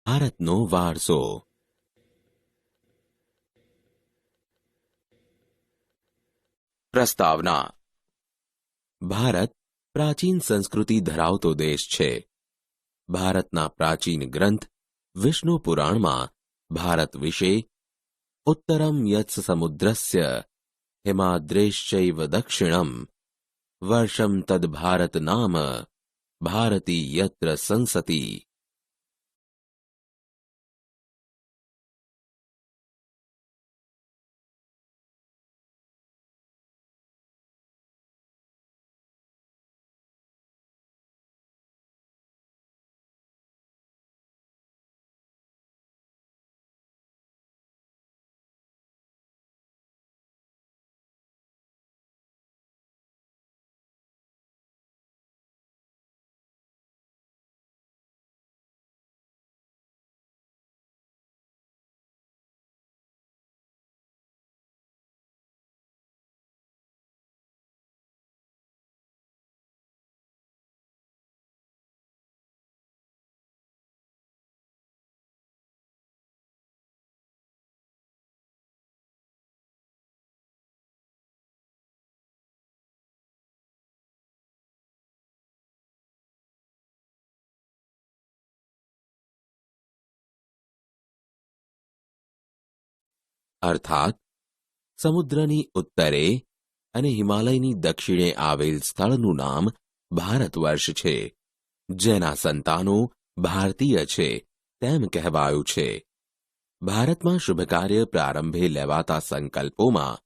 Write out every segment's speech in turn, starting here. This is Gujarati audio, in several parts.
ભારતનો વારસો. પ્રસ્તાવના. ભારત પ્રાચીન સંસ્કૃતિ ધરાવતો દેશ છે. ભારતના પ્રાચીન ગ્રંથ વિષ્ણુ પુરાણમાં ભારત વિશે ઉત્તરમ યત્સ સમુદ્રસ્ય હિમાદ્રેશ્ચૈવ દક્ષિણમ વર્ષમ તદ ભારત નામ ભારતી યત્ર સંસતી. અર્થાત સમુદ્રની ઉત્તરે અને હિમાલયની દક્ષિણે આવેલ સ્થળનું નામ ભારતવર્ષ છે, જેના સંતાનો ભારતીય છે તેમ કહેવાયું છે. ભારતમાં શુભ કાર્ય પ્રારંભે લેવાતા સંકલ્પોમાં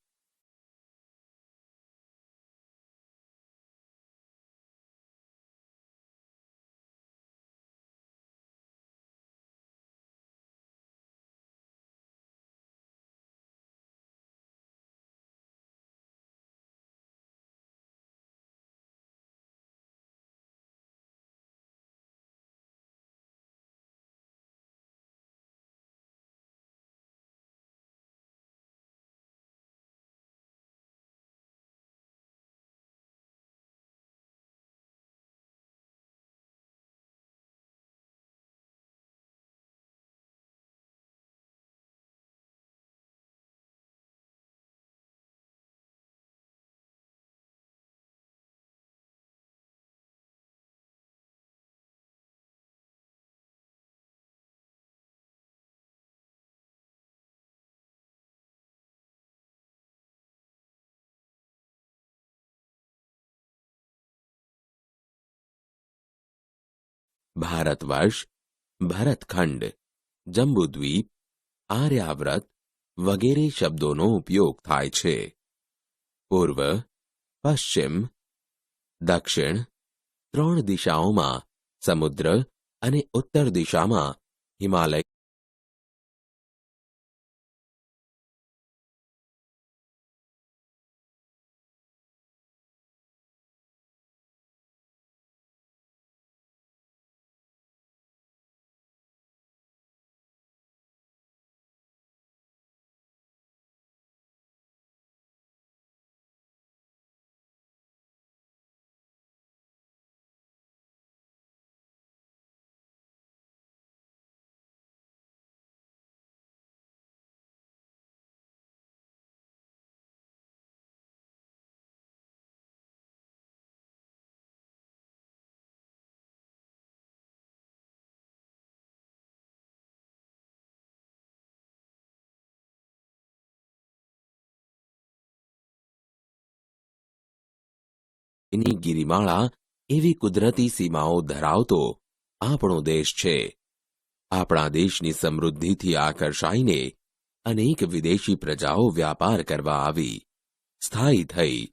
ભારતવર્ષ, ભરતખંડ, જંબુદ્વીપ, આર્યાવ્રત વગેરે શબ્દોનો ઉપયોગ થાય છે. પૂર્વ, પશ્ચિમ, દક્ષિણ ત્રણ દિશાઓમાં સમુદ્ર અને ઉત્તર દિશામાં હિમાલય ની ગિરિમાળા એવી કુદરતી સીમાઓ ધરાવતો આપણો દેશ છે. આપણા દેશની સમૃદ્ધિથી આકર્ષાઈને અનેક વિદેશી પ્રજાઓ વ્યાપાર કરવા આવી, સ્થાયી થઈ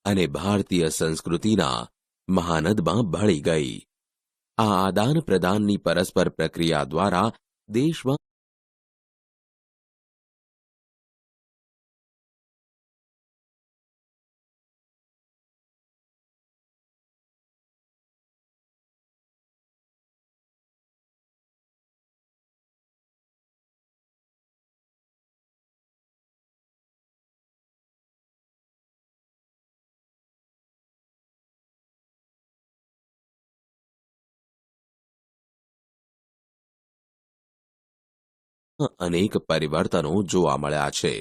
અને ભારતીય સંસ્કૃતિના મહાનદમાં ભળી ગઈ. આ આદાન પ્રદાનની પરસ્પર પ્રક્રિયા દ્વારા દેશમાં અનેક પરિવર્તનો જોવા મળ્યા છે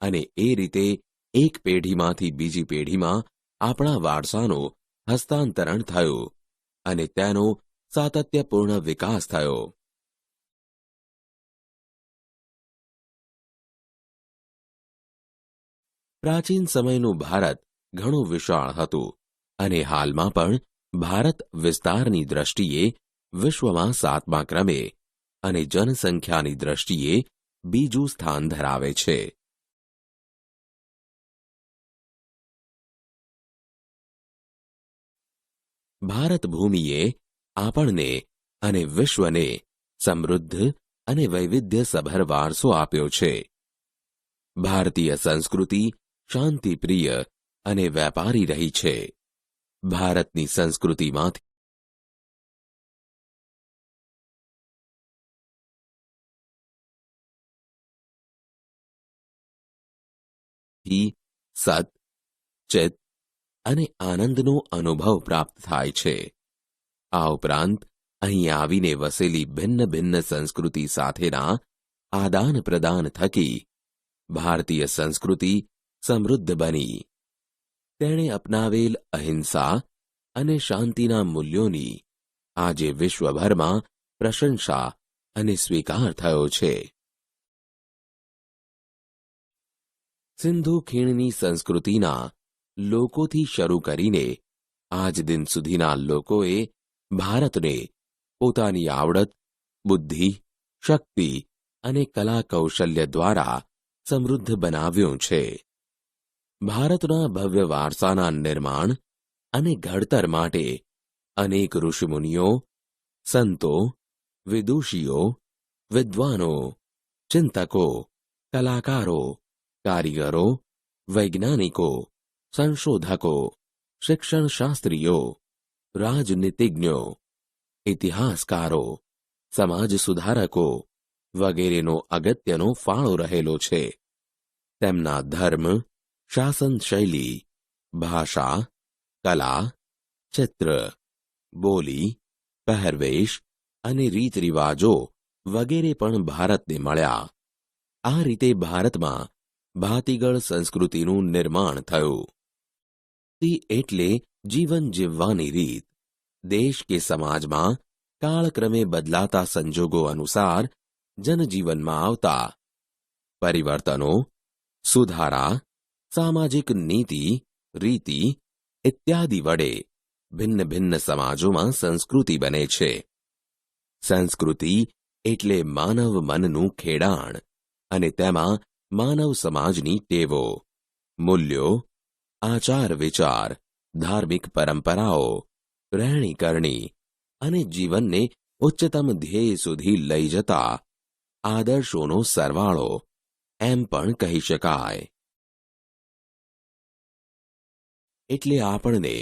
અને એ રીતે એક પેઢીમાંથી બીજી પેઢીમાં આપણા વારસાનું હસ્તાંતરણ થયું અને તેનો સાતત્યપૂર્ણ વિકાસ થયો. પ્રાચીન સમયનું ભારત ઘણું વિશાળ હતું અને હાલમાં પણ ભારત વિસ્તારની દ્રષ્ટિએ વિશ્વમાં 7મા ક્રમે અને જનસંખ્યાની દ્રષ્ટિએ બીજું સ્થાન ધરાવે છે. ભારત ભૂમિએ આપણને અને વિશ્વને સમૃદ્ધ અને વૈવિધ્યસભર વારસો આપ્યો છે. ભારતીય સંસ્કૃતિ શાંતિપ્રિય અને વેપારી રહી છે. ભારતની સંસ્કૃતિમાંથી સત, ચિત્ત અને આનંદનો અનુભવ પ્રાપ્ત થાય છે. આ ઉપરાંત અહીં આવીને વસેલી ભિન્ન ભિન્ન સંસ્કૃતિ સાથેના આદાન પ્રદાન થકી ભારતીય સંસ્કૃતિ સમૃદ્ધ બની. તેણે અપનાવેલ અહિંસા અને શાંતિના મૂલ્યોની આજે વિશ્વભરમાં પ્રશંસા અને સ્વીકાર થયો છે. સિંધુ ખીણની સંસ્કૃતિના લોકોથી શરૂ કરીને આજ દિન સુધીના લોકોએ ભારતને પોતાની આવડત, બુદ્ધિ, શક્તિ અને કલા કૌશલ્ય દ્વારા સમૃદ્ધ બનાવ્યું છે. ભારતના ભવ્ય વારસાના નિર્માણ અને ઘડતર માટે અનેક ઋષિમુનિઓ, સંતો, વિદુષીઓ, વિદ્વાનો, ચિંતકો, કલાકારો, કારીગરો, વૈજ્ઞાનિકો, સંશોધકો, શિક્ષણશાસ્ત્રીઓ, રાજનીતિજ્ઞો, ઇતિહાસકારો, સમાજ સુધારકો વગેરેનો અગત્યનો ફાળો રહેલો છે. તેમના ધર્મ, શાસન શૈલી, ભાષા, કલા, ચિત્ર, બોલી, પહેરવેશ અને રીત રિવાજો વગેરે પણ ભારતને મળ્યા. આ રીતે ભારતમાં ભાતીગળ સંસ્કૃતિનું નિર્માણ થયું. એટલે જીવન જીવવાની રીત દેશ કે સમાજમાં કાળક્રમે બદલાતા સંજોગો અનુસાર જનજીવનમાં આવતા પરિવર્તનો, સુધારા, સામાજિક નીતિ, રીતિ ઇત્યાદિ વડે ભિન્ન ભિન્ન સમાજોમાં સંસ્કૃતિ બને છે. સંસ્કૃતિ એટલે માનવ મનનું ખેડાણ અને તેમાં માનવ સમાજની ટેવો, મૂલ્યો, આચાર વિચાર, ધાર્મિક પરંપરાઓ, રહેણી કરણી અને જીવનને ઉચ્ચતમ ધ્યેય સુધી લઈ જતા આદર્શોનો સરવાળો એમ પણ કહી શકાય. એટલે આપણને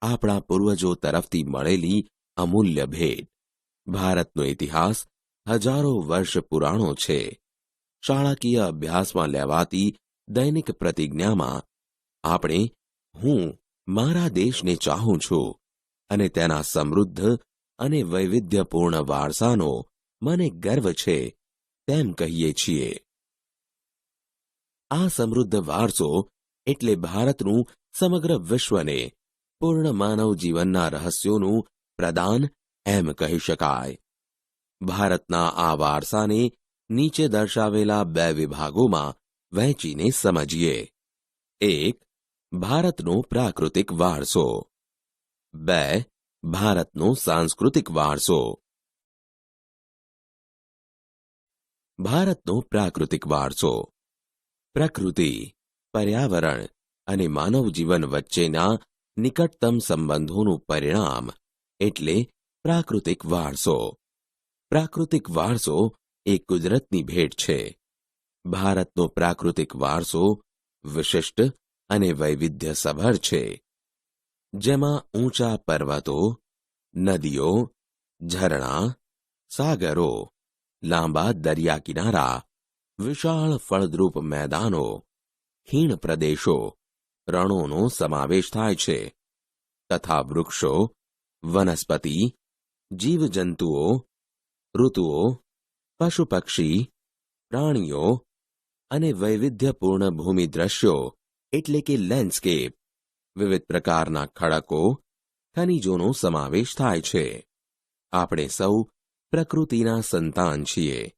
આપણા પૂર્વજો તરફથી મળેલી અમૂલ્ય ભેટ. ભારતનો ઇતિહાસ હજારો વર્ષ પુરાણો છે. શાળાકીય અભ્યાસમાં લેવાતી દૈનિક પ્રતિજ્ઞામાં આપણે હું મારા દેશને ચાહું છું અને તેના સમૃદ્ધ અને વૈવિધ્યપૂર્ણ વારસાનો મને ગર્વ છે તેમ કહીએ છીએ. આ સમૃદ્ધ વારસો એટલે ભારતનું સમગ્ર વિશ્વને પૂર્ણ માનવ જીવનના રહસ્યોનું પ્રદાન એમ કહી શકાય. ભારતના આ વારસાને નીચે દર્શાવેલા 2 વિભાગોમાં વહેંચીને સમજીએ. 1. ભારતનો પ્રાકૃતિક વારસો. 2. ભારતનો સાંસ્કૃતિક વારસો. ભારતનો પ્રાકૃતિક વારસો. પ્રકૃતિ, પર્યાવરણ અને માનવ જીવન વચ્ચેના નિકટતમ સંબંધોનું પરિણામ એટલે પ્રાકૃતિક વારસો. પ્રાકૃતિક વારસો એ કુદરતની ભેટ છે. ભારતનો પ્રાકૃતિક વારસો વિશિષ્ટ અને વૈવિધ્યસભર છે. જેમાં ઊંચા પર્વતો, નદીઓ, ઝરણા, સાગરો, લાંબા દરિયા કિનારા, વિશાળ ફળદ્રુપ મેદાનો, ખીણ પ્રદેશો, રણોનો સમાવેશ થાય છે તથા વૃક્ષો, વનસ્પતિ, જીવજંતુઓ, ઋતુઓ, પશુ પક્ષી, પ્રાણીઓ અને વૈવિધ્યપૂર્ણ ભૂમિ દ્રશ્યો એટલે કે લેન્ડસ્કેપ, વિવિધ પ્રકારના ખડકો, ખનિજોનો સમાવેશ થાય છે. આપણે સૌ પ્રકૃતિના સંતાન છીએ.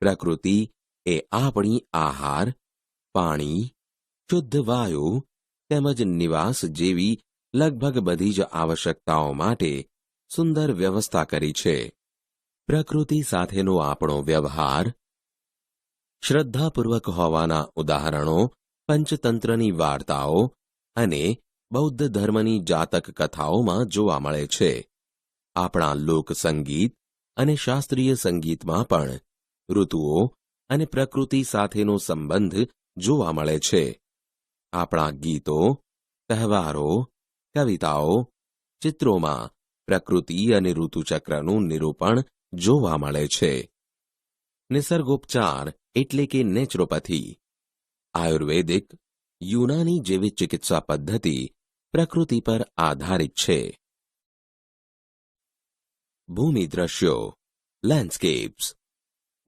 પ્રકૃતિ એ આપણી આહાર, પાણી, શુદ્ધ વાયુ તેમજ નિવાસ જેવી લગભગ બધી જ આવશ્યકતાઓ માટે સુંદર વ્યવસ્થા કરી છે. પ્રકૃતિ સાથેનો આપણો વ્યવહાર શ્રદ્ધાપૂર્વક હોવાના ઉદાહરણો પંચતંત્રની વાર્તાઓ અને બૌદ્ધ ધર્મની જાતક કથાઓમાં જોવા મળે છે. આપણા લોકસંગીત અને શાસ્ત્રીય સંગીતમાં પણ ઋતુઓ અને પ્રકૃતિ સાથેનો સંબંધ જોવા મળે છે. આપણા ગીતો, તહેવારો, કવિતાઓ, ચિત્રોમાં પ્રકૃતિ અને ઋતુચક્રનું નિરૂપણ જોવા મળે છે. નિસર્ગોપચાર એટલે કે નેચરોપેથી, આયુર્વેદિક, યુનાની જેવી ચિકિત્સા પદ્ધતિ પ્રકૃતિ પર આધારિત છે. ભૂમિ દ્રશ્યો, લેન્ડસ્કેપ્સ.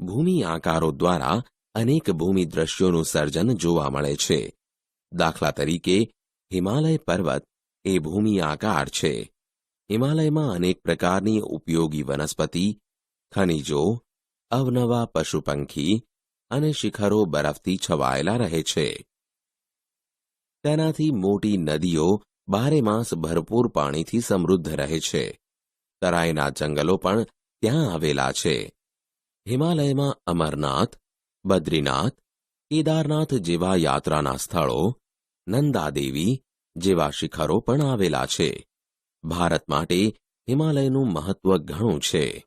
ભૂમિ આકારો દ્વારા અનેક ભૂમિ દ્રશ્યોનું સર્જન જોવા મળે છે. દાખલા તરીકે હિમાલય પર્વત એ ભૂમિ આકાર છે. હિમાલયમાં અનેક પ્રકારની ઉપયોગી વનસ્પતિ, ખનિજો, અવનવા પશુ પંખી અને શિખરો બરફથી છવાયેલા રહે છે. તેનાથી મોટી નદીઓ બારેમાસ ભરપૂર પાણીથી સમૃદ્ધ રહે છે. તરાઈના જંગલો પણ ત્યાં આવેલા છે. હિમાલયમાં અમરનાથ, બદ્રીનાથ, કેદારનાથ જેવા યાત્રાના સ્થળો, નંદાદેવી જેવા શિખરો પણ આવેલા છે. ભારત માટે હિમાલયનું મહત્વ ઘણું છે.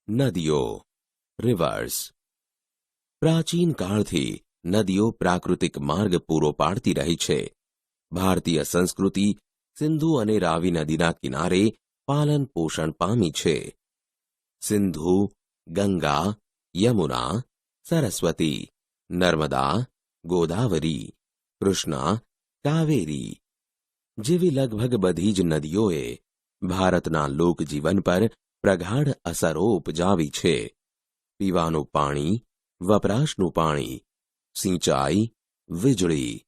નદીઓ, રિવર્સ. પ્રાચીન કાળથી નદીઓ પ્રાકૃતિક માર્ગ પૂરો પાડતી રહી છે. ભારતીય સંસ્કૃતિ સિંધુ અને રાવી નદીના કિનારે પાલન પોષણ પામી છે. સિંધુ, ગંગા, યમુના, સરસ્વતી, નર્મદા, ગોદાવરી, કૃષ્ણા, કાવેરી જેવી લગભગ બધી જ નદીઓએ ભારતના લોકજીવન પર પ્રગાઢ અસરો ઉપજાવી છે. પીવાનું પાણી, વપરાશનું પાણી, સિંચાઈ, વીજળી,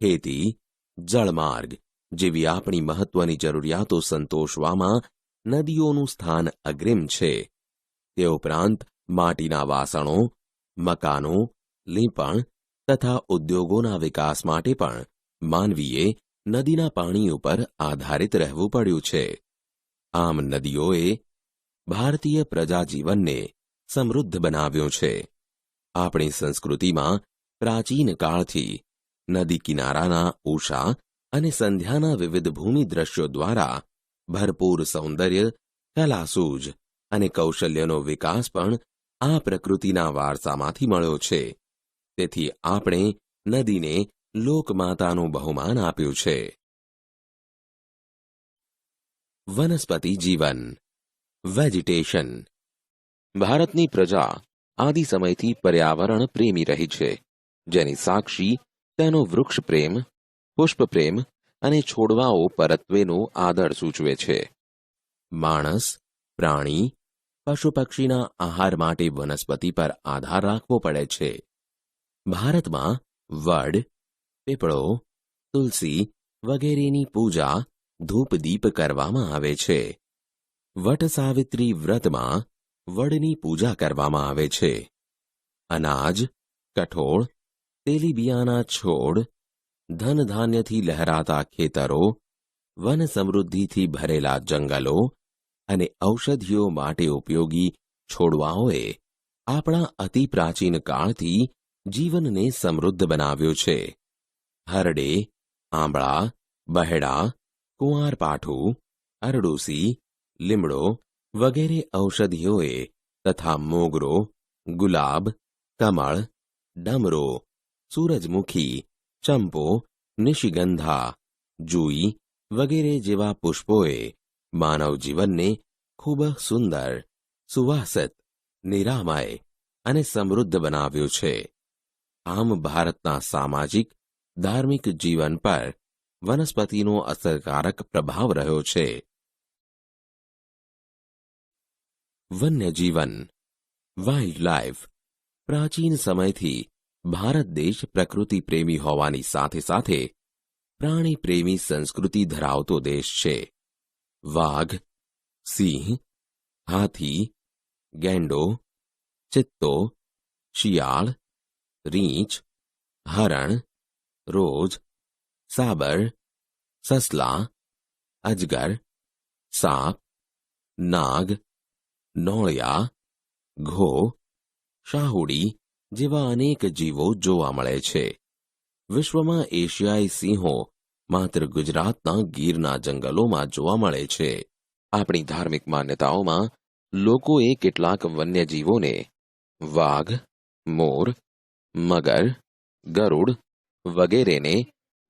ખેતી, જળમાર્ગ જેવી આપણી મહત્વની જરૂરિયાતો સંતોષવામાં નદીઓનું સ્થાન અગ્રીમ છે. તે ઉપરાંત માટીના વાસણો, મકાનો, લીંપણ તથા ઉદ્યોગોના વિકાસ માટે પણ માનવીએ નદીના પાણી ઉપર આધારિત રહેવું પડ્યું છે. આમ નદીઓએ ભારતીય પ્રજાજીવનને સમૃદ્ધ બનાવ્યું છે. આપણી સંસ્કૃતિમાં પ્રાચીન કાળથી નદી કિનારાના ઉષા અને સંધ્યાના વિવિધ ભૂમિ દ્રશ્યો દ્વારા ભરપૂર સૌંદર્ય, કલાસૂઝ અને કૌશલ્યનો વિકાસ પણ આ પ્રકૃતિના વારસામાંથી મળ્યો છે. તેથી આપણે નદીને લોકમાતાનું બહુમાન આપ્યું છે. વનસ્પતિ જીવન, વેજીટેશન. ભારતની પ્રજા આદિ સમયથી પર્યાવરણ પ્રેમી રહી છે, જેની સાક્ષી તેનો વૃક્ષ પ્રેમ, પુષ્પ પ્રેમ અને છોડવાઓ પરત્વેનો આદર સૂચવે છે. માણસ, પ્રાણી, પશુ પક્ષીના આહાર માટે વનસ્પતિ પર આધાર રાખવો પડે છે. ભારતમાં વડ, પીપળો, તુલસી વગેરેની પૂજા ધૂપદીપ કરવામાં આવે છે. વટ સાવિત્રી વ્રતમાં વડની પૂજા કરવામાં આવે છે. અનાજ, કઠોળ, તેલીબિયાના છોડ, ધન ધાન્યથી લહેરાતા ખેતરો, વન સમૃદ્ધિથી ભરેલા જંગલો અને ઔષધિઓ માટે ઉપયોગી છોડવાઓએ આપણા અતિ પ્રાચીન કાળથી જીવનને સમૃદ્ધ બનાવ્યું છે. હરડે, આંબળા, બહેડા, કુંવારપાઠું, અરડૂસી, લીમડો વગેરે ઔષધિઓએ તથા મોગરો, ગુલાબ, કમળ, ડમરો, સૂરજમુખી, ચંપો, નિશિગંધા, જુઈ વગેરે જેવા પુષ્પોએ માનવ જીવનને ખૂબ સુંદર, સુવાસિત, નિરામય અને સમૃદ્ધ બનાવ્યું છે. આમ ભારતના સામાજિક, ધાર્મિક જીવન પર વનસ્પતિનો અસરકારક પ્રભાવ રહ્યો છે. વન્યજીવન, વાઇલ્ડ લાઈફ. પ્રાચીન સમયથી ભારત દેશ પ્રકૃતિ પ્રેમી હોવાની સાથે સાથે પ્રાણી પ્રેમી સંસ્કૃતિ ધરાવતો દેશ છે. વાઘ, સિંહ, હાથી, ગેંડો, ચિત્તો, શિયાળ, રીંછ, હરણ, રોજ, સાબર, સસલા, અજગર, સાપ, નાગ, નોળિયા, ઘો, શાહુડી જેવા અનેક જીવો જોવા મળે છે. વિશ્વમાં એશિયાઈ સિંહો માત્ર ગુજરાતના ગીરના જંગલોમાં જોવા મળે છે. આપણી ધાર્મિક માન્યતાઓમાં લોકોએ કેટલાક વન્યજીવોને વાઘ, મોર, મગર, ગરુડ વગેરેને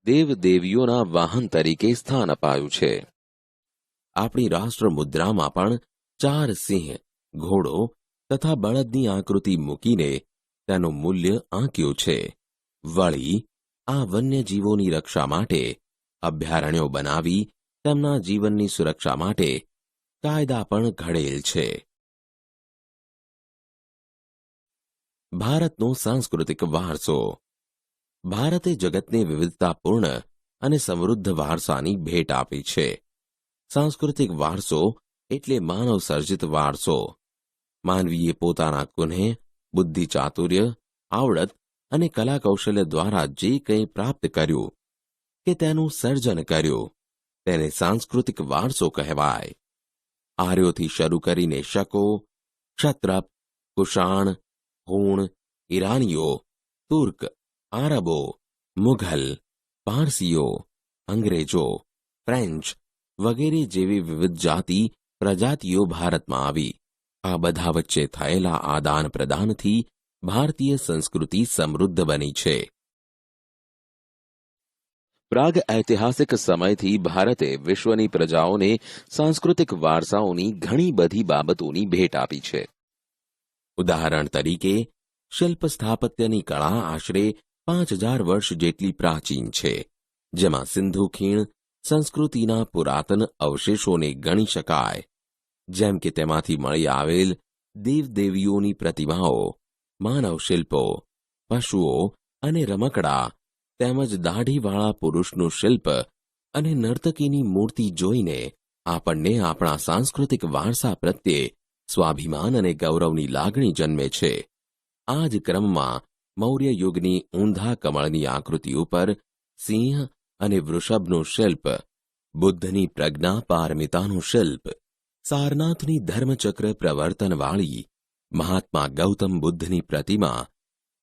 દેવદેવીઓના વાહન તરીકે સ્થાન અપાયું છે. આપણી રાષ્ટ્ર મુદ્રામાં પણ 4 સિંહ, ઘોડો તથા બળદની આકૃતિ મૂકીને તેનું મૂલ્ય આંક્યું છે. વળી આ વન્યજીવોની રક્ષા માટે અભયારણ્યો બનાવી તેમના જીવનની સુરક્ષા માટે કાયદા પણ ઘડેલ છે. ભારતનો સાંસ્કૃતિક વારસો. ભારતે જગતને વિવિધતાપૂર્ણ અને સમૃદ્ધ વારસાની ભેટ આપી છે. સાંસ્કૃતિક વારસો એટલે માનવ સર્જિત વારસો. માનવીએ પોતાના કુનેહ, બુદ્ધિ ચાતુર્ય, આવડત અને કલા કૌશલ્ય દ્વારા જે કંઈ પ્રાપ્ત કર્યું કે તેનું સર્જન કર્યું તેને સાંસ્કૃતિક વારસો કહેવાય. આર્યોથી શરૂ કરીને શકો, ક્ષત્રપ, કુષાણ, હૂણ, ઈરાનીઓ, તુર્ક, આરબો, મુઘલ, પારસીઓ, અંગ્રેજો, ફ્રેન્ચ વગેરે જેવી વિવિધ જાતિ પ્રજાતિઓ ભારતમાં આવી. આ બધા વચ્ચે થયેલા આદાન પ્રદાનથી ભારતીય સંસ્કૃતિ સમૃદ્ધ બની છે. પ્રાગ ઐતિહાસિક સમયથી ભારતે વિશ્વની પ્રજાઓને સાંસ્કૃતિક વારસાઓની ઘણી બધી બાબતોની ભેટ આપી છે. ઉદાહરણ તરીકે શિલ્પ સ્થાપત્યની કળા આશરે 5000 વર્ષ જેટલી પ્રાચીન છે, જેમાં સિંધુ ખીણ સંસ્કૃતિના પુરાતન અવશેષોને ગણી શકાય. જેમ કે તેમાંથી મળી આવેલ દેવદેવીઓની પ્રતિમાઓ, માનવ શિલ્પો, પશુઓ અને રમકડા તેમજ દાઢીવાળા પુરુષનું શિલ્પ અને નર્તકીની મૂર્તિ જોઈને આપણને આપણા સાંસ્કૃતિક વારસા પ્રત્યે સ્વાભિમાન અને ગૌરવની લાગણી જન્મે છે. આ જ ક્રમમાં મૌર્ય યુગની ઊંધા કમળની આકૃતિ ઉપર સિંહ અને વૃષભનું શિલ્પ, બુદ્ધની પ્રજ્ઞા પારમિતાનું શિલ્પ, સારનાથની ધર્મચક્ર પ્રવર્તનવાળી મહાત્મા ગૌતમ બુદ્ધની પ્રતિમા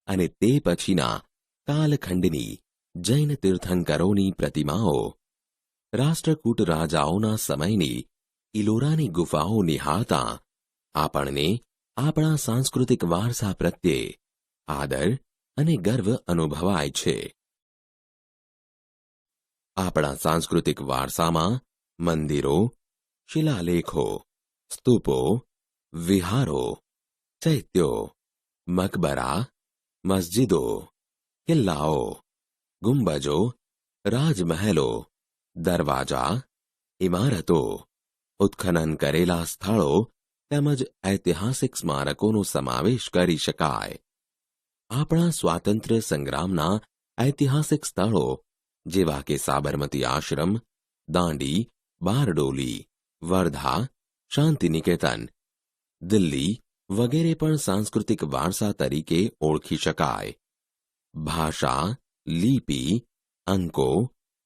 અને તે પછીના કાલખંડની જૈન તીર્થંકરોની પ્રતિમાઓ, રાષ્ટ્રકૂટ રાજાઓના સમયની ઇલોરાની ગુફાઓ નિહાળતા આપણને આપણા સાંસ્કૃતિક વારસા પ્રત્યે આદર અને ગર્વ અનુભવાય છે. આપણા સાંસ્કૃતિક વારસામાં મંદિરો, શિલાલેખો, સ્તૂપો, વિહારો, ચૈત્યો, મકબરા, મસ્જિદો, કિલ્લાઓ, ગુંબજો, રાજમહેલો, દરવાજા, ઇમારતો, ઉત્ખનન કરેલા સ્થળો તેમજ ઐતિહાસિક સ્મારકોનો સમાવેશ કરી શકાય. આપણા સ્વાતંત્ર્ય સંગ્રામના ઐતિહાસિક સ્થળો જેવા કે સાબરમતી આશ્રમ, દાંડી, બારડોલી, વર્ધા, શાંતિનિકેતન, દિલ્હી વગેરે પણ સાંસ્કૃતિક વારસા તરીકે ઓળખી શકાય. ભાષા, લિપિ, અંકો,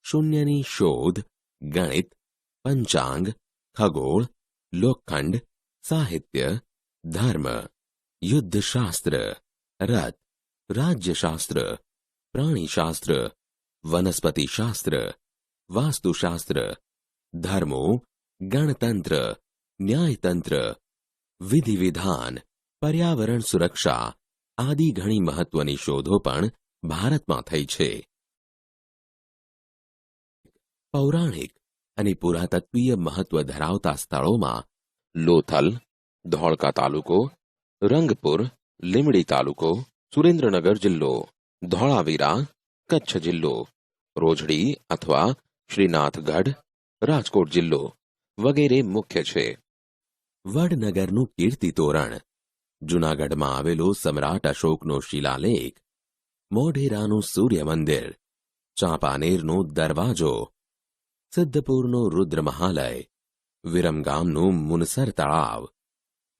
શૂન્યની શોધ, ગણિત, પંચાંગ, ખગોળ, લોખંડ, સાહિત્ય, ધર્મ, યુદ્ધશાસ્ત્ર, રથ, રાજ્યશાસ્ત્ર, પ્રાણીશાસ્ત્ર, વનસ્પતિશાસ્ત્ર, વાસ્તુશાસ્ત્ર, ધર્મો, ગણતંત્ર, ન્યાયતંત્ર, વિધિવિધાન, પર્યાવરણ સુરક્ષા આદિ ઘણી મહત્વની શોધો પણ ભારતમાં થઈ છે. પૌરાણિક અને પુરાતત્વીય મહત્વ ધરાવતા સ્થળોમાં લોથલ, ધોળકા તાલુકો, રંગપુર, લીમડી તાલુકો, સુરેન્દ્રનગર જિલ્લો, ધોળાવીરા, કચ્છ જિલ્લો, રોજડી અથવા શ્રીનાથગઢ, રાજકોટ જિલ્લો વગેરે મુખ્ય છે. વડનગરનું કીર્તિ તોરણ, જૂનાગઢમાં આવેલો સમ્રાટ અશોકનો શિલાલેખ, મોઢેરાનું સૂર્ય મંદિર, ચાંપાનેરનો દરવાજો, સિદ્ધપુરનો રુદ્ર મહાલય, વિરમગામનું મુનસર તળાવ,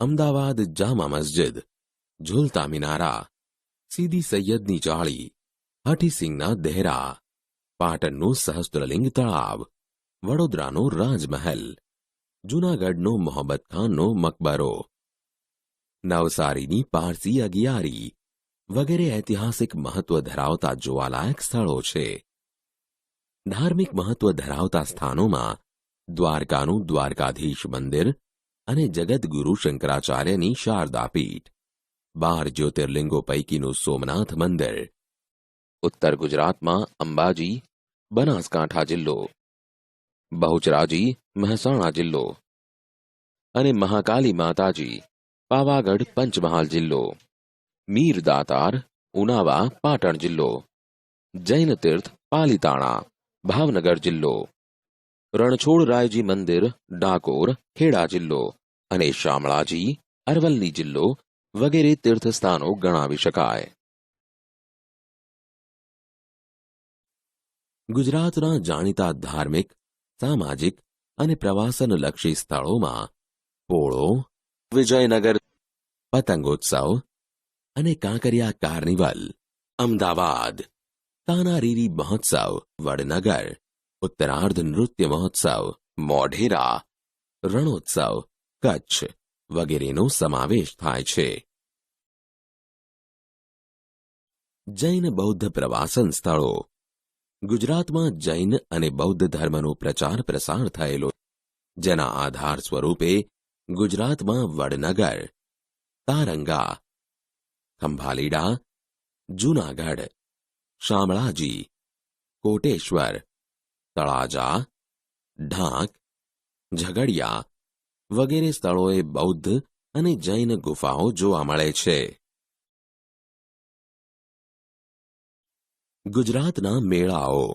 અમદાવાદ જામા મસ્જિદ, ઝૂલતા મિનારા, સીદી સૈયદની જાળી, હઠીસિંગના દેહરા, પાટણનું સહસ્ત્રલિંગ તળાવ, વડોદરાનો રાજમહેલ, જૂનાગઢનો મોહમ્મદ ખાનનો મકબરો, નવસારીની પારસી અગિયારી વગેરે ઐતિહાસિક મહત્વ ધરાવતા જોવાલાયક સ્થળો છે. ધાર્મિક મહત્વ ધરાવતા સ્થાનોમાં દ્વારકાનું દ્વારકાધીશ મંદિર અને જગતગુરુ શંકરાચાર્યની શારદા પીઠ, 12 જ્યોતિર્લિંગો પૈકીનું સોમનાથ મંદિર, ઉત્તર ગુજરાતમાં અંબાજી, બનાસકાંઠા જિલ્લો, બહુચરાજી, મહેસાણા જિલ્લો અને મહાકાલી માતાજી, પાવાગઢ, પંચમહાલ જિલ્લો, મીર દાતાર, ઉનાવા, પાટણ જિલ્લો, જૈન તીર્થ, પાલીતાણા, ભાવનગર જિલ્લો, રણછોડરાયજી મંદિર, ડાકોર, ખેડા જિલ્લો અને શામળાજી, અરવલ્લી જિલ્લો વગેરે તીર્થસ્થાનો ગણાવી શકાય. ગુજરાતના જાણીતા ધાર્મિક, સામાજિક અને પ્રવાસનલક્ષી સ્થળોમાં પોળો, વિજયનગર પતંગોત્સવ અને કાંકરિયા કાર્નિવલ, અમદાવાદ તાનારીરી મહોત્સવ, વડનગર ઉત્તરાર્ધ નૃત્ય મહોત્સવ, મોઢેરા રણોત્સવ, કચ્છ વગેરેનો સમાવેશ થાય છે. જૈન બૌદ્ધ પ્રવાસન સ્થળો. ગુજરાતમાં જૈન અને બૌદ્ધ ધર્મનો પ્રચાર પ્રસાર થયેલો, જેના આધાર સ્વરૂપે ગુજરાતમાં વડનગર, તારંગા, ખંભાલીડા, જૂનાગઢ, શામળાજી, કોટેશ્વર, તળાજા, ઢાંક, ઝઘડિયા વગેરે સ્થળોએ બૌદ્ધ અને જૈન ગુફાઓ જોવા મળે છે. ગુજરાતના મેળાઓ.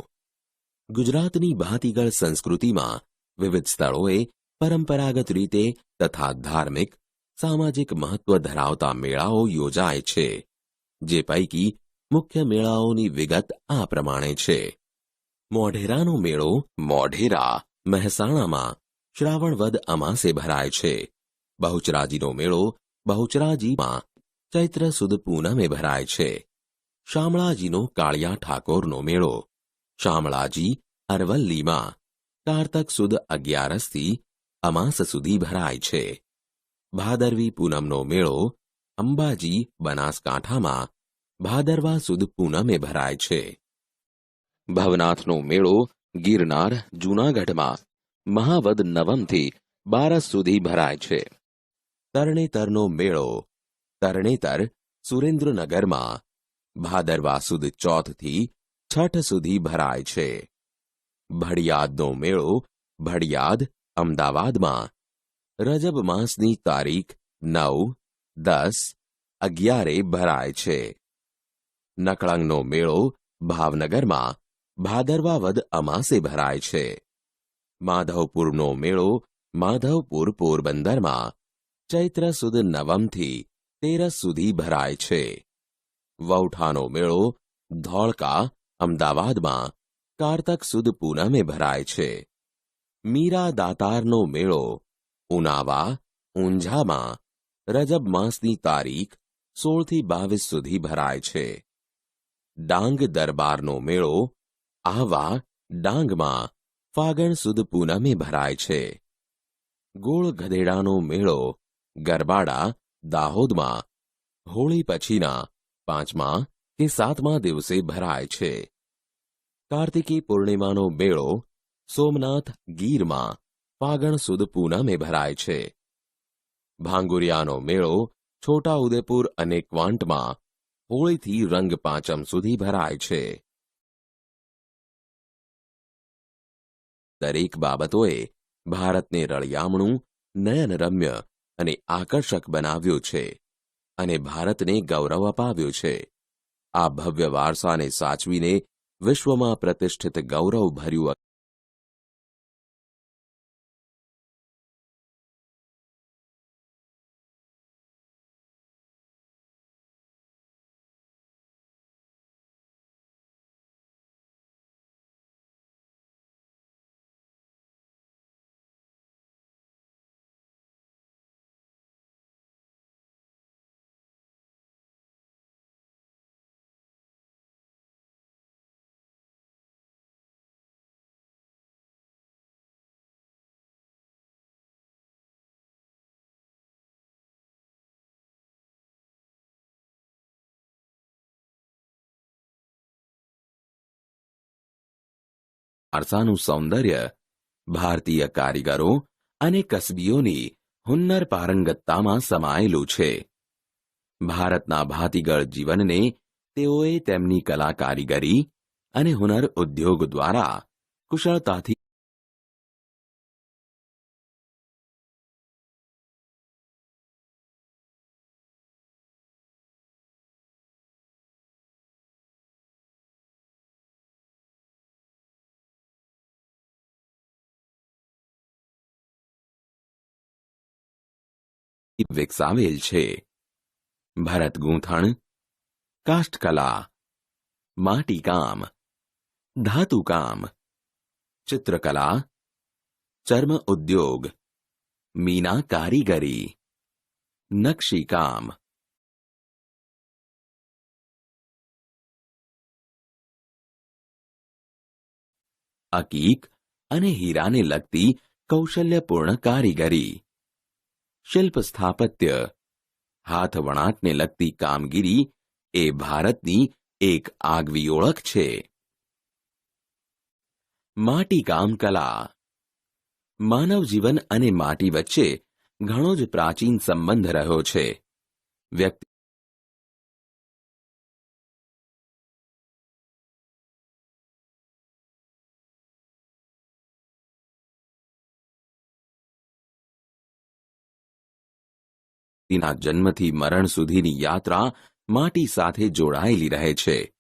ગુજરાતની ભાતીગળ સંસ્કૃતિમાં વિવિધ સ્થળોએ પરંપરાગત રીતે તથા ધાર્મિક, સામાજિક મહત્વ ધરાવતા મેળાઓ યોજાય છે, જે પૈકી મુખ્ય મેળાઓની વિગત આ પ્રમાણે છે. મોઢેરાનો મેળો મોઢેરા, મહેસાણામાં શ્રાવણ વદ અમાસે ભરાય છે. બહુચરાજીનો મેળો બહુચરાજીમાં ચૈત્ર સુદ પૂનમે ભરાય છે. શામળાજીનો કાળિયા ઠાકોરનો મેળો શામળાજી, અરવલ્લીમાં કારતક સુદ 11થી અમાસ સુધી ભરાય છે. ભાદરવી પૂનમનો મેળો અંબાજી, બનાસકાંઠામાં ભાદરવા સુદ પૂનમે ભરાય છે. ભવનાથનો મેળો ગિરનાર, જૂનાગઢમાં મહાવદ નવમથી 12 સુધી ભરાય છે. તરણેતરનો મેળો તરણેતર, સુરેન્દ્રનગરમાં ભાદરવા સુદ ચોથથી છઠ સુધી ભરાય છે. ભડિયાદનો મેળો ભડિયાદ, અમદાવાદમાં રજબ માસની તારીખ 9, 10, 11 ભરાય છે. નકળંગનો મેળો ભાવનગરમાં ભાદરવા વદ અમાસે ભરાય છે. માધવપુરનો મેળો માધવપુર, પોરબંદરમાં ચૈત્ર સુદ નવમથી 13 સુધી ભરાય છે. વૌઠાનો મેળો ધોળકા, અમદાવાદમાં કારતક સુદ પૂનમે ભરાય છે. મીરા દાતારનો મેળો ઉનાવા, ઊંઝામાં રજબ માસની તારીખ 16થી 22 સુધી ભરાય છે. ડાંગ દરબારનો મેળો આહવા, ડાંગમાં ફાગણ સુદ પૂનમે ભરાય છે. ગોળ ગધેડાનો મેળો ગરબાડા, દાહોદમાં હોળી પછીના 5મા કે 7મા દિવસે ભરાય છે. કાર્તિકી પૂર્ણિમાનો મેળો સોમનાથ, ગીરમાં ફાગણ સુદ પૂનમે ભરાય છે. ભાંગુરિયાનો મેળો છોટાઉદેપુર અને ક્વાંટમાં હોળીથી રંગ પાંચમ સુધી ભરાય છે. દરેક બાબતોએ ભારતને રળિયામણું, નયનરમ્ય અને આકર્ષક બનાવ્યું છે અને ભારતને ગૌરવ અપાવ્યું છે. આ ભવ્ય વારસાને સાચવીને વિશ્વમાં પ્રતિષ્ઠિત ગૌરવભર્યું વારસાનું સૌંદર્ય ભારતીય કારીગરો અને કસબીઓની હુન્નર પારંગતતામાં સમાયેલું છે. ભારતના ભાતીગળ જીવનને તેઓએ તેમની કલા કારીગરી અને હુનર ઉદ્યોગ દ્વારા કુશળતાથી વિકસાવેલ છે. ભરત ગૂંથણ, કાષ્ઠકલા, માટીકામ, ધાતુકામ, ચિત્રકલા, ચર્મ ઉદ્યોગ, મીના કારીગરી, નકશીકામ, અકીક અને હીરાને લગતી કૌશલ્યપૂર્ણ કારીગરી, શિલ્પ સ્થાપત્ય, હાથ વણાટને લગતી કામગીરી એ ભારતની એક આગવી ઓળખ છે. માટીકામ કલા. માનવ જીવન અને માટી વચ્ચે ઘણો જ પ્રાચીન સંબંધ રહ્યો છે. વ્યક્તિ ના જન્મથી મરણ સુધીની યાત્રા માટી સાથે જોડાયેલી રહે છે.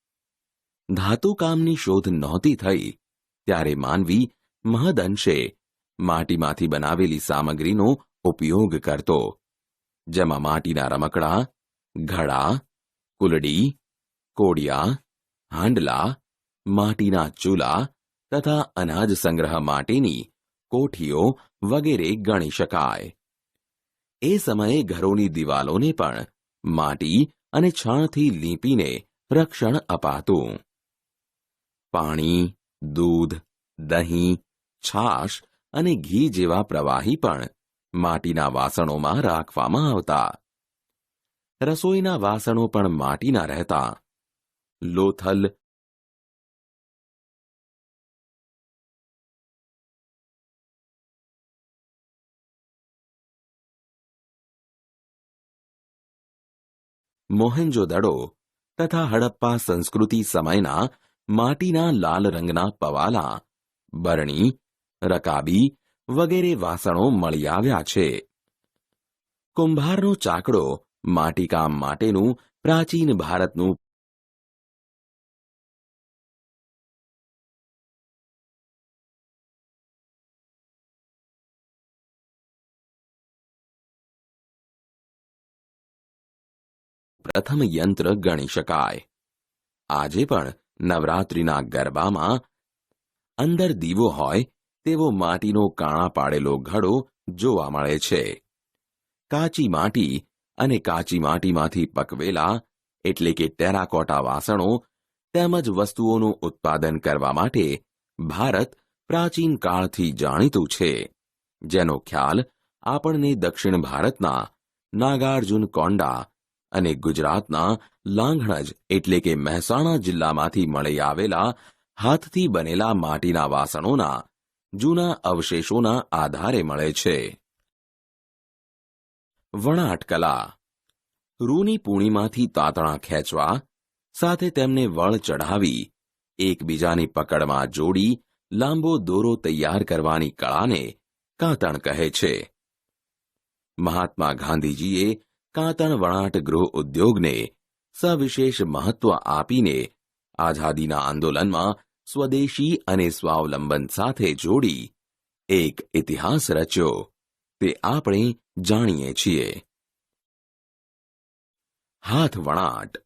ધાતુકામની શોધ નહોતી થઈ ત્યારે માનવી મહદઅંશે માટીમાંથી બનાવેલી સામગ્રીનો ઉપયોગ કરતો, જેમાં માટીના રમકડા, ઘડા, કુલડી, કોડિયા, હાંડલા, માટીના ચૂલા તથા અનાજ સંગ્રહ માટેની કોઠીઓ વગેરે ગણી શકાય. એ સમયે ઘરોની દિવાલોને પણ માટી અને છાણથી લીંપીને રક્ષણ અપાતું. પાણી, દૂધ, દહીં, છાશ અને ઘી જેવા પ્રવાહી પણ માટીના વાસણોમાં રાખવામાં આવતા. રસોઈના વાસણો પણ માટીના રહેતા. લોથલ, મોહેન્જો-દડો તથા હડપ્પા સંસ્કૃતિ સમયના માટીના લાલ રંગના પવાલા, બરણી, રકાબી વગેરે વાસણો મળી આવ્યા છે. કુંભારનો ચાકડો માટીકામ માટેનું પ્રાચીન ભારતનું પ્રથમ યંત્ર ગણી શકાય. આજે પણ નવરાત્રિના ગરબામાં અંદર દીવો હોય તેવો માટીનો કાણા પાડેલો ઘડો જોવા મળે છે. કાચી માટી અને કાચી માટીમાંથી પકવેલા એટલે કે ટેરાકોટા વાસણો તેમજ વસ્તુઓનું ઉત્પાદન કરવા માટે ભારત પ્રાચીન કાળથી જાણીતું છે, જેનો ખ્યાલ આપણને દક્ષિણ ભારતના નાગાર્જુન કોંડા અને ગુજરાતના લાંઘણજ એટલે કે મહેસાણા જિલ્લામાંથી મળી આવેલા હાથથી બનેલા માટીના વાસણોના જૂના અવશેષોના આધારે મળે છે. વણાટ કલા. રૂની પૂણીમાંથી તાતણા ખેંચવા, સાથે તેમને વળ ચઢાવી એકબીજાની પકડમાં જોડી લાંબો દોરો તૈયાર કરવાની કળાને કાતણ કહે છે. મહાત્મા ગાંધીજીએ કાતણ વણાટ ગૃહ ઉદ્યોગને સવિશેષ મહત્વ આપીને આઝાદીના આંદોલનમાં સ્વદેશી અને સ્વાવલંબન સાથે જોડી એક ઇતિહાસ રચ્યો તે આપણે જાણીએ છીએ. હાથ વણાટ.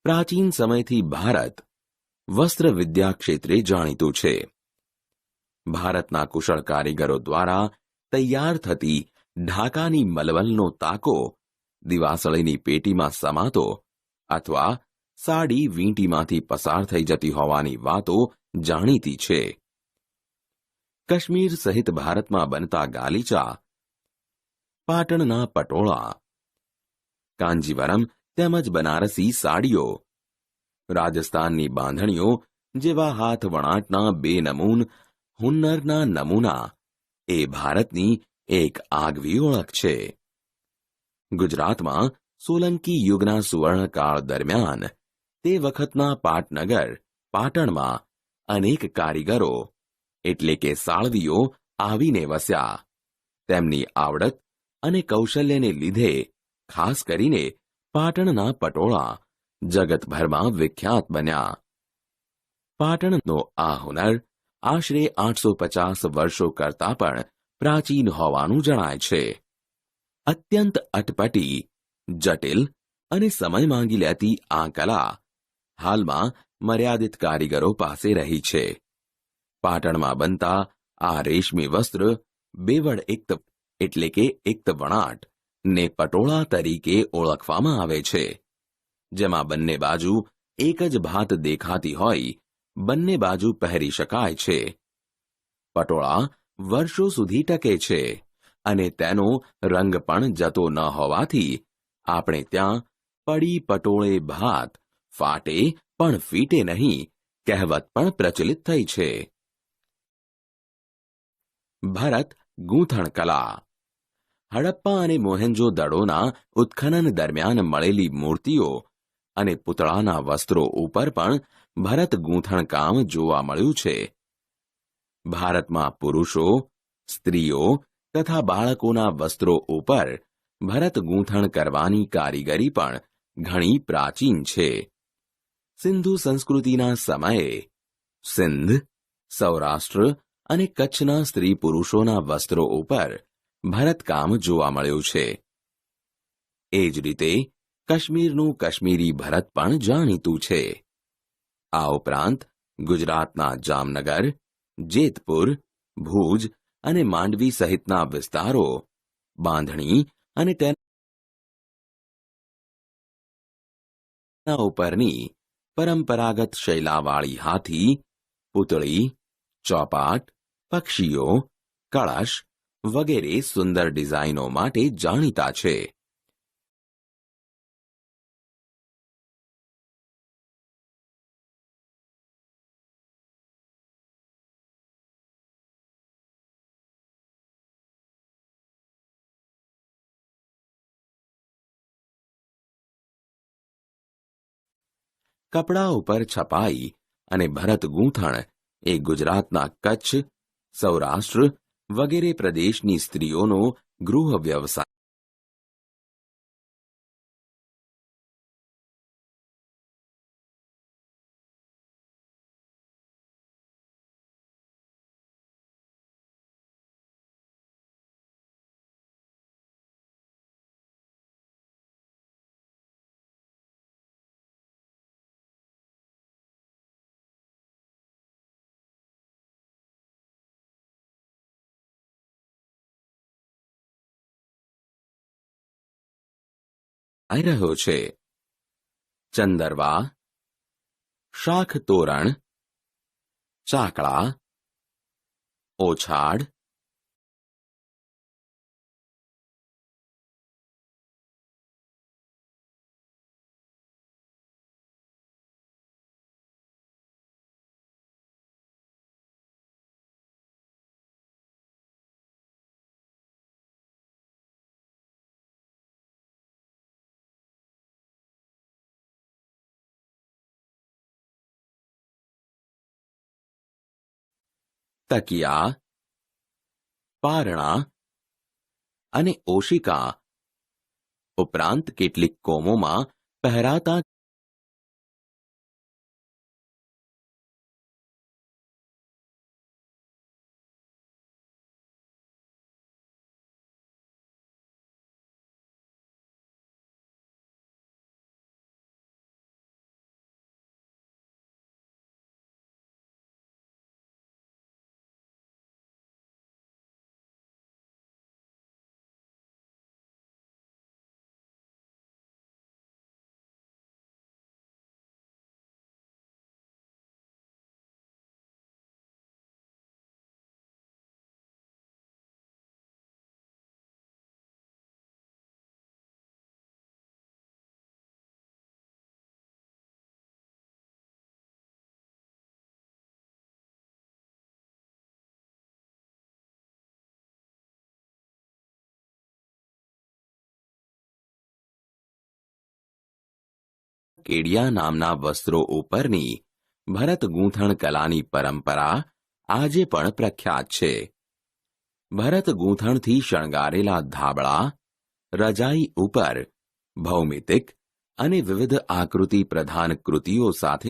પ્રાચીન સમયથી ભારત વસ્ત્ર વિદ્યા ક્ષેત્રે જાણીતું છે. ભારતના કુશળ કારીગરો દ્વારા તૈયાર થતી ઢાકાની મલમલનો તાકો દિવાસળીની પેટીમાં સમાતો અથવા સાડી વીંટીમાંથી પસાર થઈ જતી હોવાની વાતો જાણીતી છે. કાશ્મીર સહિત ભારતમાં બનતા ગાલીચા, પાટણના પટોળા, કાંજીવરમ તેમજ બનારસી સાડીઓ, રાજસ્થાનની બાંધણીઓ જેવા હાથ વણાટના બે નમૂન હુન્નરના નમૂના એ ભારતની એક આગવી ઓળખ છે. ગુજરાતમાં સોલંકી યુગના સુવર્ણકાળ દરમિયાન તે વખતના પાટનગર પાટણમાં અનેક કારીગરો એટલે કે સાળવીઓ આવીને વસ્યા. તેમની આવડત અને કૌશલ્યને લીધે ખાસ કરીને પાટણના પટોળા જગતભરમાં વિખ્યાત બન્યા. પાટણનો આ હુનર આશરે 850 વર્ષો કરતાં પણ પ્રાચીન હોવાનું જણાય છે. અત્યંત અટપટી, જટિલ અને સમય માંગી લેતી આ કલા હાલમાં મર્યાદિત કારીગરો પાસે રહી છે. પાટણમાં બનતા આ રેશમી વસ્ત્ર બેવડ એકત એટલે કે એકત વણાટ ને પટોળા તરીકે ઓળખવામાં આવે છે, જેમાં બંને બાજુ એક જ ભાત દેખાતી હોય બંને બાજુ પહેરી શકાય છે. પટોળા વર્ષો સુધી ટકે છે અને તેનો રંગ પણ જતો ન હોવાથી આપણે ત્યાં પડી પટોળે ભાત, ફાટે પણ ફીટે નહીં કહેવત પણ પ્રચલિત થઈ છે. ભરત ગૂંથણ કલા. હડપ્પા અને મોહેન્જો દડોના ઉત્ખનન દરમિયાન મળેલી મૂર્તિઓ અને પૂતળાના વસ્ત્રો ઉપર પણ ભરત ગૂંથણ કામ જોવા મળ્યું છે. ભારતમાં પુરુષો, સ્ત્રીઓ તથા બાળકોના વસ્ત્રો ઉપર ભરત ગૂંથણ કરવાની કારીગરી પણ ઘણી પ્રાચીન છે. સિંધુ સંસ્કૃતિના સમયે સિંધ, સૌરાષ્ટ્ર અને કચ્છના સ્ત્રી પુરુષોના વસ્ત્રો ઉપર ભરતકામ જોવા મળ્યું છે. એ જ રીતે કાશ્મીરનું કાશ્મીરી ભરત પણ જાણીતું છે. આ ઉપરાંત ગુજરાતના જામનગર, જેતપુર, ભુજ અને માંડવી સહિતના વિસ્તારો બાંધણી અને તેના ઉપરની પરંપરાગત શૈલાવાળી હાથી, પૂતળી, ચોપાટ, પક્ષીઓ, કળશ વગેરે સુંદર ડિઝાઇનો માટે જાણીતા છે. કપડા ઉપર છપાઈ અને ભરત ગૂંથણ એ ગુજરાતના કચ્છ, સૌરાષ્ટ્ર વગેરે પ્રદેશની સ્ત્રીઓનો ગૃહ વ્યવસાય રહ્યો છે. ચંદરવા, શાખ તોરણ, ચાકળા, ઓછાડ, તકિયા, પારણા અને ઓશિકા ઉપરાંત કેટલીક કોમોમાં પહેરાતા કેડિયા નામના વસ્ત્રો ઉપરની ભરત ગૂંથણ કલાની પરંપરા આજે પણ પ્રખ્યાત છે. ભરત ગૂંથણથી શણગારેલા ધાબળા, રજાઈ ઉપર ભૌમિતિક અને વિવિધ આકૃતિ પ્રધાન કૃતિઓ સાથે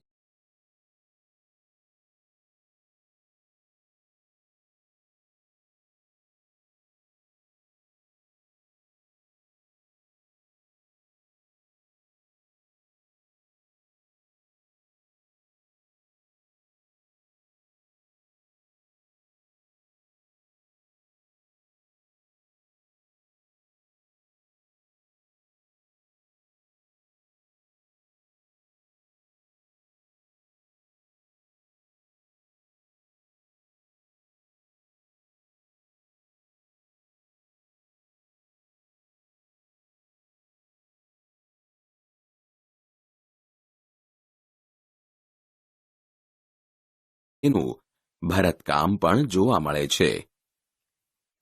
એનું ભરતકામ પણ જોવા મળે છે.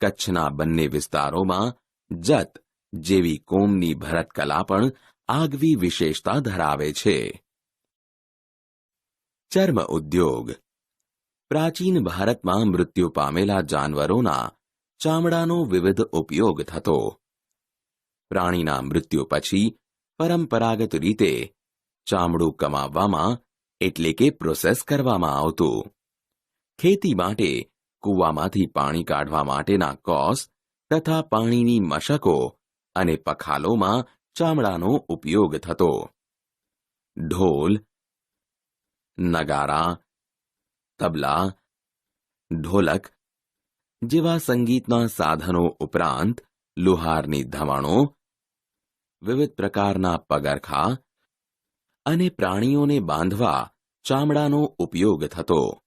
કચ્છના બંને વિસ્તારોમાં જત જેવી કોમની ભરતકલા પણ આગવી વિશેષતા ધરાવે છે. ચર્મ ઉદ્યોગ. પ્રાચીન ભારતમાં મૃત્યુ પામેલા જાનવરોના ચામડાનો વિવિધ ઉપયોગ થતો. પ્રાણીના મૃત્યુ પછી પરંપરાગત રીતે ચામડું કમાવવામાં એટલે કે પ્રોસેસ કરવામાં આવતું. ખેતી માટે કૂવામાંથી પાણી કાઢવા માટેના કોસ તથા પાણીની મશકો અને પખાલોમાં ચામડાનો ઉપયોગ થતો. ઢોલ, નગારા, તબલા, ઢોલક જેવા સંગીતના સાધનો ઉપરાંત લુહારની ધમણો, વિવિધ પ્રકારના પગરખા અને પ્રાણીઓને બાંધવા ચામડાનો ઉપયોગ થતો.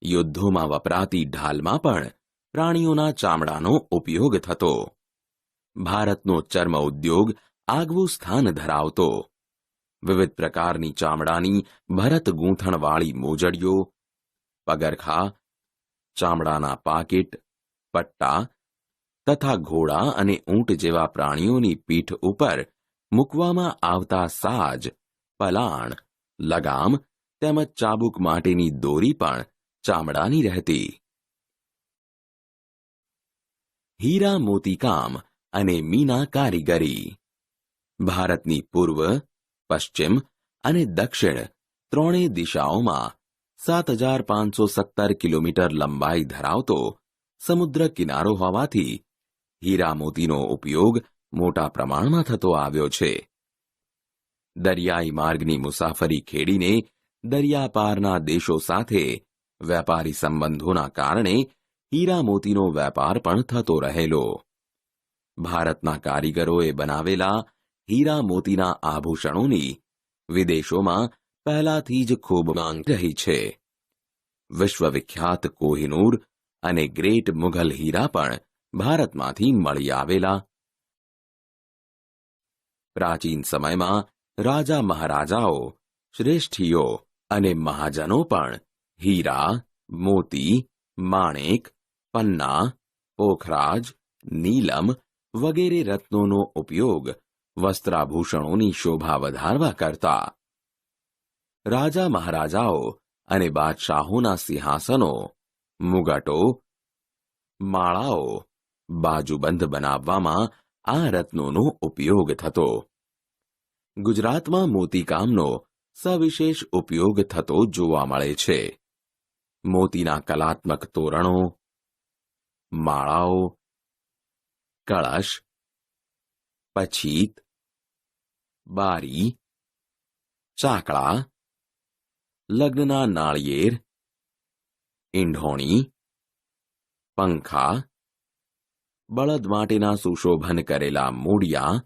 યુદ્ધોમાં વપરાતી ઢાલમાં પણ પ્રાણીઓના ચામડાનો ઉપયોગ થતો. ભારતનો ચર્મ ઉદ્યોગ આગવું સ્થાન ધરાવતો. વિવિધ પ્રકારની ચામડાની ભરત ગૂંથણવાળી મોજડીઓ, પગરખા, ચામડાના પાકીટ, પટ્ટા તથા ઘોડા અને ઊંટ જેવા પ્રાણીઓની પીઠ ઉપર મૂકવામાં આવતા સાજ, પલાણ, લગામ તેમજ ચાબુક માટેની દોરી પણ ચામડાની રહેતી. હીરા મોતીકામ અને મીના કારીગરી. ભારતની પૂર્વ, પશ્ચિમ અને દક્ષિણ ત્રણેય દિશાઓમાં 7,517 કિલોમીટર લંબાઈ ધરાવતો સમુદ્ર કિનારો હોવાથી હીરા મોતીનો ઉપયોગ મોટા પ્રમાણમાં થતો આવ્યો છે. દરિયાઈ માર્ગની મુસાફરી ખેડીને દરિયાપારના દેશો સાથે વેપારી સંબંધોના કારણે હીરા મોતીનો વેપાર પણ થતો રહેલો. ભારતના કારીગરોએ બનાવેલા હીરા મોતીના આભૂષણોની વિદેશોમાં પહેલાથી જ ખૂબ માંગ રહી છે. વિશ્વવિખ્યાત કોહિનૂર અને ગ્રેટ મુઘલ હીરા પણ ભારતમાંથી મળી આવેલા. પ્રાચીન સમયમાં રાજા મહારાજાઓ, શ્રેષ્ઠીઓ અને મહાજનો પણ હીરા, મોતી, માણેક, પન્ના, પોખરાજ, નીલમ વગેરે રત્નોનો ઉપયોગ વસ્ત્રાભૂષણોની શોભા વધારવા કરતા. રાજા મહારાજાઓ અને બાદશાહોના સિંહાસનો, મુગટો, માળાઓ, બાજુબંધ બનાવવામાં આ રત્નોનો ઉપયોગ થતો. ગુજરાતમાં મોતીકામનો સવિશેષ ઉપયોગ થતો જોવા મળે છે. મોતીના કલાત્મક તોરણો, માળાઓ, કળશ, પછીત, બારી, ચાકળા, લગ્નના નાળિયેર, ઈંઢોણી, પંખા, બળદ માટેના સુશોભન કરેલા મૂળિયા,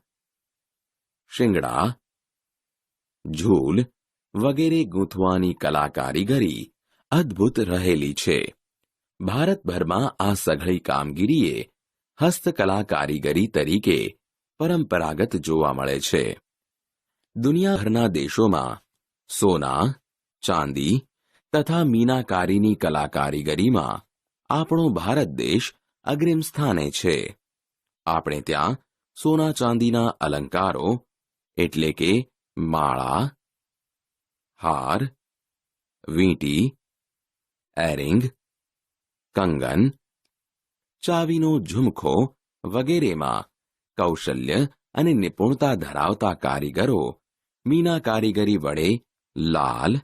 શિંગડા, ઝૂલ વગેરે ગૂંથવાની કલાકારીગરી અદ્ભુત રહેલી છે. ભારતભરમાં આ સઘળી કામગીરીએ હસ્તકલા કારીગરી તરીકે પરંપરાગત જોવા મળે છે. દુનિયાભરના દેશોમાં સોના, ચાંદી તથા મીનાકારીની કલાકારીગરીમાં આપણો ભારત દેશ અગ્રીમ સ્થાને છે. આપણે ત્યાં સોના ચાંદીના અલંકારો એટલે કે માળા, હાર, વીંટી, એરિંગ, કંગન, ચાવીનો ઝુમખો વગેરેમાં કૌશલ્ય અને નિપુણતા ધરાવતા કારીગરો મીના કારીગરી વડે લાલ,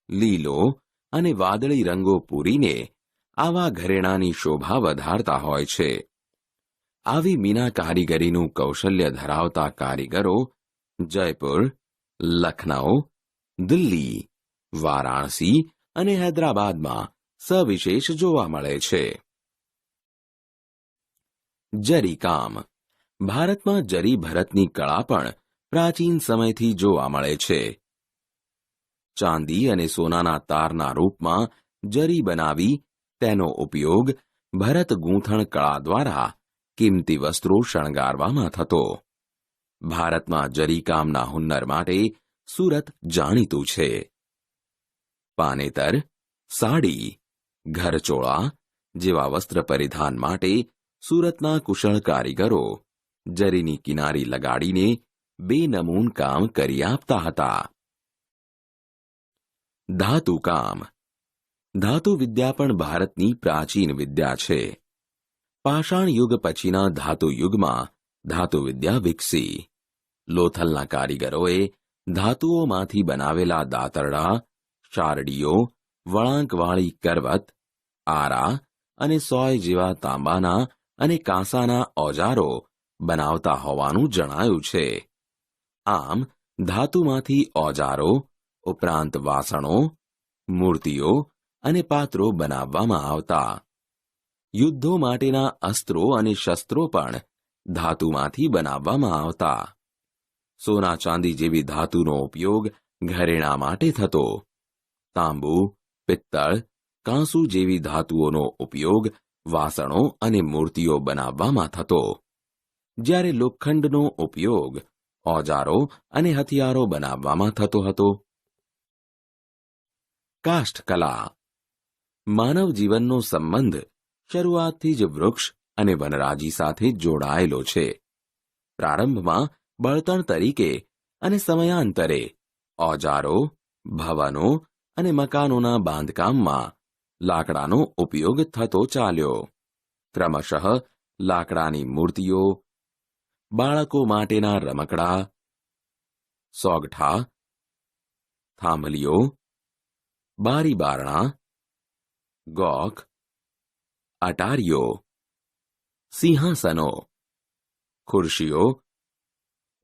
લીલો અને વાદળી રંગો પૂરીને આવા ઘરેણાંની શોભા વધારતા હોય છે. આવી મીના કારીગરીનું કૌશલ્ય ધરાવતા કારીગરો જયપુર, લખનઉ, દિલ્હી, વારાણસી અને હૈદરાબાદમાં સવિશેષ જોવા મળે છે. જરીકામ. ભારતમાં જરી ભરતની કળા પણ પ્રાચીન સમયથી જોવા મળે છે. ચાંદી અને સોનાના તારના રૂપમાં જરી બનાવી તેનો ઉપયોગ ભરત ગૂંથણ કળા દ્વારા કિંમતી વસ્ત્રો શણગારવામાં થતો. ભારતમાં જરીકામના હુન્નર માટે સુરત જાણીતું છે. પાનેતર, સાડી, ઘરચોળા જેવા વસ્ત્ર પરિધાન માટે સુરતના કુશળ કારીગરો જરીની કિનારી લગાડીને બેનમૂન કામ કરી આપતા હતા. ધાતુકામ. ધાતુ વિદ્યા પણ ભારતની પ્રાચીન વિદ્યા છે. પાષાણ યુગ પછીના ધાતુ યુગમાં ધાતુ વિદ્યા વિકસી. લોથલના કારીગરોએ ધાતુઓમાંથી બનાવેલા દાતરડા, શારડીઓ, વળાંકવાળી કરવત, આરા અને સોય જેવા તાંબાના અને કાંસાના ઓજારો બનાવતા હોવાનું જણાયું છે. આમ ધાતુમાંથી ઓજારો ઉપરાંત વાસણો, મૂર્તિઓ અને પાત્રો બનાવવામાં આવતા. યુદ્ધો માટેના અસ્ત્રો અને શસ્ત્રો પણ ધાતુમાંથી બનાવવામાં આવતા. સોના ચાંદી જેવી ધાતુનો ઉપયોગ ઘરેણાં માટે થતો. તાંબુ, પિત્તળ, કાંસુ જેવી ધાતુઓનો ઉપયોગ વાસણો અને મૂર્તિઓ બનાવવામાં થતો. જ્યારે લોખંડનો ઉપયોગ ઓજારો અને હથિયારો બનાવવામાં થતો હતો. કાષ્ઠકલા. માનવ જીવનનો સંબંધ શરૂઆતથી જ વૃક્ષ અને વનરાજી સાથે જોડાયેલો છે. પ્રારંભમાં બળતણ તરીકે અને સમયાંતરે ઓજારો, ભવનો અને મકાનોના બાંધકામમાં લાકડાનો ઉપયોગ થતો ચાલ્યો. ક્રમશઃ લાકડાની મૂર્તિઓ, બાળકો માટેના રમકડા, સોગઠા, થાંભલીઓ, બારી બારણા, ગોખ, અટારીઓ, સિંહાસનો, ખુરશીઓ,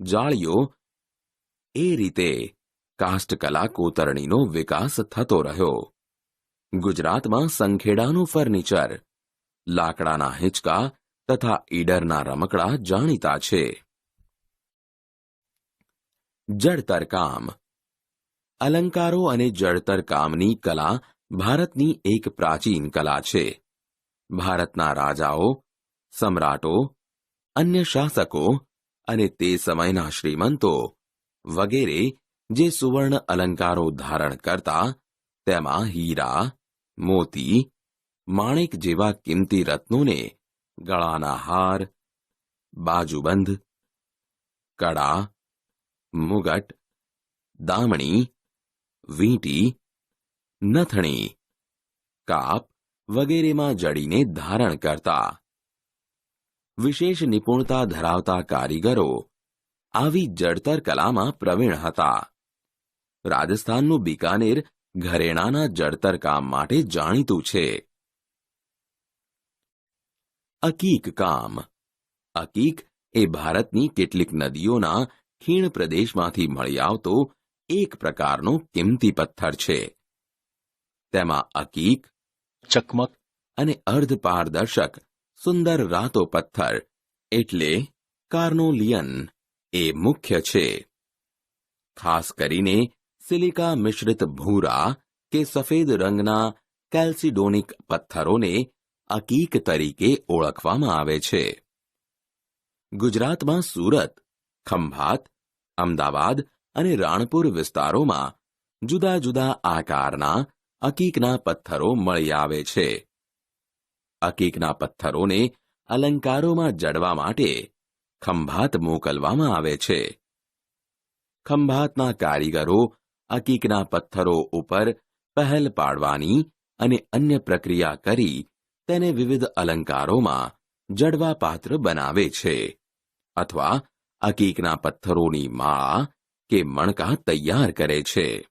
જાળીઓ એ રીતે કાષ્ઠકલા કોતરણીનો વિકાસ થતો રહ્યો. ગુજરાતમાં સંખેડાનું ફર્નિચર, લાકડાના હિંચકા તથા ઈડરના રમકડા જાણીતા છે. જડતર કામ. અલંકારો અને જડતર કામની કલા ભારતની એક પ્રાચીન કલા છે. ભારતના રાજાઓ, સમ્રાટો, અન્ય શાસકો અને તે સમયના શ્રીમંતો વગેરે જે સુવર્ણ અલંકારો ધારણ કરતા તેમાં હીરા, મોતી, માણેક જેવા કિંમતી રત્નોને ગળાના હાર, બાજુબંધ, કડા, મુગટ, દામણી, વીંટી, નથણી, કાપ વગેરેમાં જડીને ધારણ કરતા. વિશેષ નિપુણતા ધરાવતા કારીગરો આવી જડતર કલામાં પ્રવીણ હતા. રાજસ્થાનનું બિકાનેર ઘરેણાંના જડતર કામ માટે જાણીતું છે. અકીક કામ. અકીક એ ભારતની કેટલીક નદીઓના ખીણ પ્રદેશમાંથી મળી આવતો એક પ્રકારનો કિંમતી પથ્થર છે. તેમાં અકીક, ચકમક અને અર્ધપારદર્શક સુંદર રાતો પથ્થર એટલે કાર્નોલિયન એ મુખ્ય છે. ખાસ કરીને સિલિકા મિશ્રિત ભૂરા કે સફેદ રંગના કેલ્સિડોનિક પથ્થરોને અકીક તરીકે ઓળખવામાં આવે છે. ગુજરાતમાં સુરત, ખંભાત, અમદાવાદ અને રાણપુર વિસ્તારોમાં જુદા જુદા આકારના અકીકના પથ્થરો મળી આવે છે. અકીકના પથ્થરોને અલંકારોમાં જડવા માટે ખંભાત મોકલવામાં આવે છે. ખંભાતના કારીગરો અકીકના પથ્થરો ઉપર પહેલ પાડવાની અને અન્ય પ્રક્રિયા કરી તેને વિવિધ અલંકારોમાં જડવાપાત્ર બનાવે છે અથવા અકીકના પથ્થરોની માળા કે મણકા તૈયાર કરે છે.